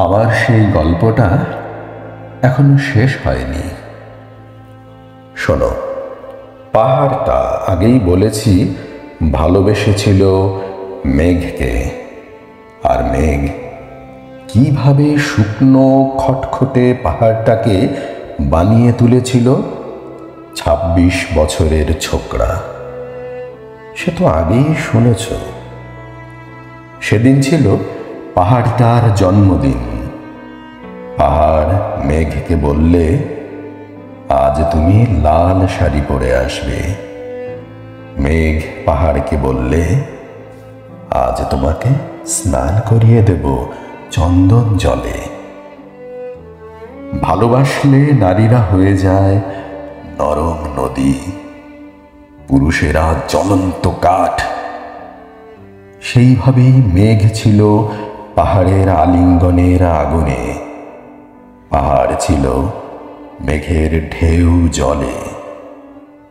আমার সেই গল্পটা এখনো শেষ হয়নি। শোনো, পাহাড়টা আগেই বলেছি ভালোবেসেছিল মেঘকে, আর মেঘ কিভাবে শুকনো খটখটে পাহাড়টাকে বানিয়ে তুলেছিল ২৬ বছরের ছোকরা। সে তো আগেই শুনেছ। সেদিন ছিল পাহাড়টার জন্মদিন। পাহাড় মেঘকে বললে, আজ তুমি লাল শাড়ি পরে আসবে। মেঘ পাহাড়কে বললে, আজ তোমাকে স্নান করিয়ে দেব চন্দন জলে। ভালোবাসলে নারীরা হয়ে যায় নরম নদী, পুরুষেরা জ্বলন্ত কাঠ। সেইভাবেই মেঘ ছিল পাহাড়ের আলিঙ্গনের আগুনে, পাহাড় ছিল মেঘের ঢেউ জলে।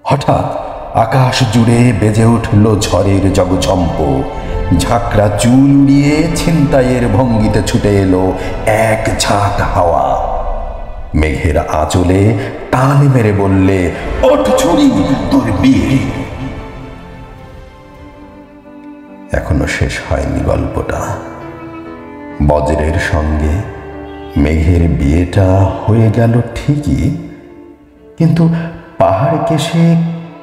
হঠাৎ আকাশ জুড়ে বেজে উঠল ঝড়ের জগঝম্প। ঝাঁকড়া চুল উড়িয়ে ছিনতাইয়ের ভঙ্গিতে ছুটে এলো এক ঝাঁক হাওয়া। মেঘের আঁচলে টান মেরে বললে, ওঠ ছুরি, তোর বিয়ে। এখনো শেষ হয়নি গল্পটা। বজ্রের সঙ্গে মেঘের বিয়েটা হয়ে গেল ঠিকই, কিন্তু পাহাড়কে সে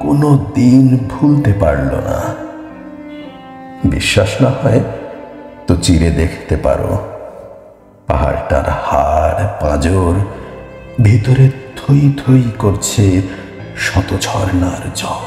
কোনো দিন ভুলতে পারল না। বিশ্বাস না হয় তো চিরে দেখতে পারো। পাহাড়টার হাড় পাঁজর ভিতরে থই থই করছে শত ঝর্ণার জল।